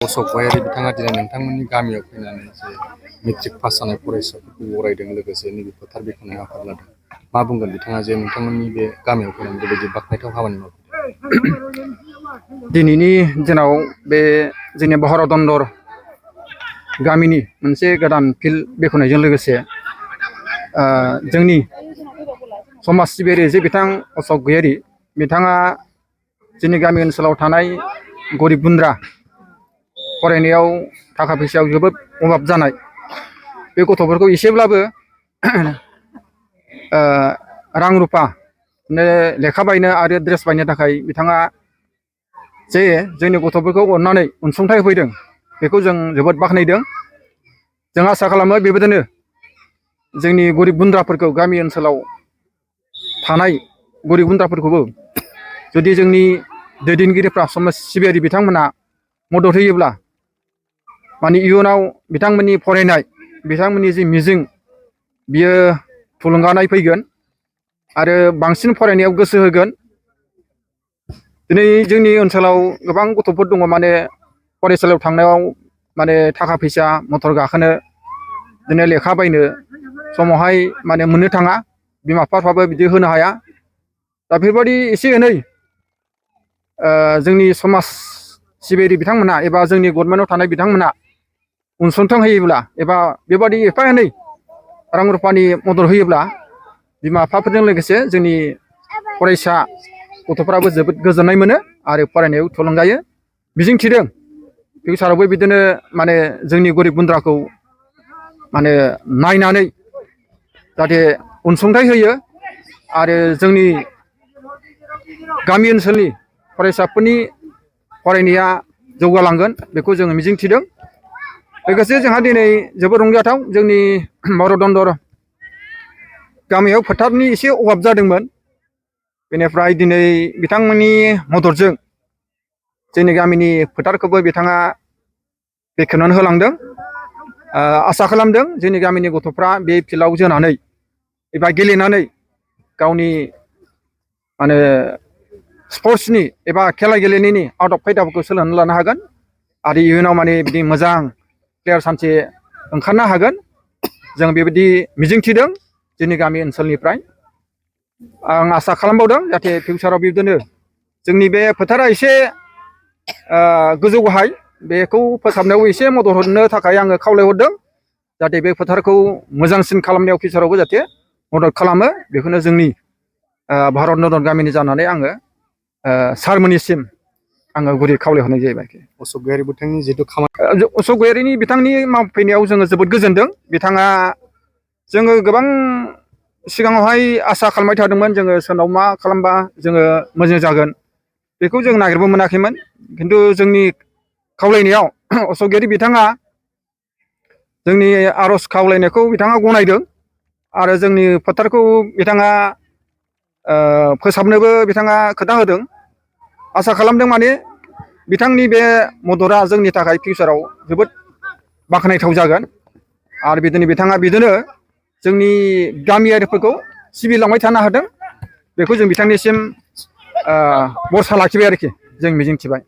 असक बिथाङा दिनै नोंथांमोननि गामियाव फैनानै जे मेट्रिक पास जानाय फरायसाफोरखौ बरायदों लोगोसे नैबे फोथार बेखेवनाय हाबाफारि लादों। मा बुंगोन बिथाङा जे नोंथांमोननि बे गामियाव फैनानै बेबायदि बाख्नायथाव हाबानि मावदों? दिनैनि दिनाव बे जोंनि भारतदन्दर गामिनि मोनसे गोदान फिल्ड बेखेवनायजों लोगोसे जोंनि समाज सिबियारि जे बिथां असक गयारि बिथाङा जोंनि गामि ओनसोलाव थानाय गरिब गुन्द्रा फरायनायाव थाखा फैसायाव जोबोद अभाब जानाय बे गथ'फोरखौ एसेब्लाबो रां रुफा लेखा बायनो आरो ड्रेस बायनो थाखाय बिथाङा जे जोंनि गथ'फोरखौ अननानै अनसुंथाइ होफैदों बेखौ जों जोबोद बाख्नायदों। जों आसा खालामो बेबायदिनो जोंनि गरिब गुन्द्राफोरखौ गामि ओनसोलाव थानाय गरिब गुन्द्राफोरखौबो जुदि जोंनि दैदेनगिरिफ्रा समाज सिबियारि बिथांमोना मदद होयोब्ला माने इयुनाव बिथांमोननि फरायनाय बिथांमोननि जि मिजिं बियो थुलुंगानाय फैगोन आरो बांसिन फरायनायाव गोसो होगोन। दिनै जोंनि ओनसोलाव गोबां गथ'फोर दङ माने फरायसालियाव थांनायाव माने थाखा फैसा मटर गाखोनो बिदिनो लेखा बायनो समावहाय माने मोननो थाङा बिमा बिफाफ्राबो बिदि होनो हाया। दा बेफोरबायदि एसे एनै जोंनि समाज सिबियारि बिथांमोना एबा जोंनि गभर्नमेन्टआव थानाय बिथांमोना अनसुंथाइ होयोब्ला एबा बेबादि एफा एनै रां रुफानि मदद होयोब्ला बिमा बिफाफोरजों लोगोसे जोंनि फरायसा गथ'फ्राबो जोबोद गोजोननाय मोनो आरो फरायनायाव थुलुंगायो। मिजिं थिदों फिउचारावबो बिदिनो माने जोंनि गरिब गुन्द्राखौ माने नायनानै जाहाथे अनसुंथाइ होयो आरो जोंनि गामि ओनसोलनि फरायसाफोरनि फरायनाया जौगालांगोन बेखौ जोङो मिजिं थिदों। लोगोसे जोंहा दिनै जोबोद रंजाथाव जोंनि भारतदन्दर गामियाव फोथारनि एसे अभाब जादोंमोन। बेनिफ्राय दिनै बिथांमोननि मददजों जोंनि गामिनि फोथारखौबो बिथाङा बेखेवनानै होलांदों। आसा खालामदों जोंनि गामिनि गथ'फ्रा बे फिल्डआव जोनानै एबा गेलेनानै गावनि माने स्पर्ट्सनि एबा खेला गेलेनायनि आदब खायदाफोरखौ सोलोंनानै लानो हागोन आरो इयुनाव माने बिदि मोजां प्लेयार सानसे ओंखारनो हागोन जों बेबायदि मिजिं थिदों जोंनि गामि ओनसोलनिफ्राय। आं आसा खालामबावदों जाहाथे फिउचाराव बिदिनो जोंनि बे फोथारा एसे गोजौ गाहाय बेखौ फोसाबनायाव एसे मदद हरनो थाखाय आङो खावलायहरदों जाहाथे बे फोथारखौ मोजांसिन खालामनायाव फिउचारावबो जाहाथे मदद खालामो बेखौनो जोंनि भारतदन्दर गामिनि जानानै आङो सारमोननिसिम आङो गुरै खावलायहरनाय जाहैबाय। असक गयारि बिथांनि जिहेतु खामानि असक गयारिनि बिथांनि मावफैनायाव जोङो जोबोद गोजोनदों। बिथाङा जोङो गोबां सिगाङावहाय आसा खालामबाय थादोंमोन जोङो सोरनाव मा खालामबा जोङो मोजां जागोन बेखौ जों नागिरबो मोनाखैमोन। खिन्थु जोंनि खावलायनायाव असक गयारि बिथाङा जोंनि आर'ज खावलायनायखौ बिथाङा गनायदों आरो जोंनि फोथारखौ बिथाङा फोसाबनोबो बिथाङा खोथा होदों। आसा खालामदों माने बिथांनि बे मददआ जोंनि थाखाय फिउचाराव जोबोद बाख्नायथाव जागोन आरो बिदिनो बिथाङा बिदिनो जोंनि गामियारिफोरखौ सिबिलांबाय थानो हादों बेखौ जों बिथांनिसिम भरसा लाखिबाय आरोखि जों मिजिंथिबाय।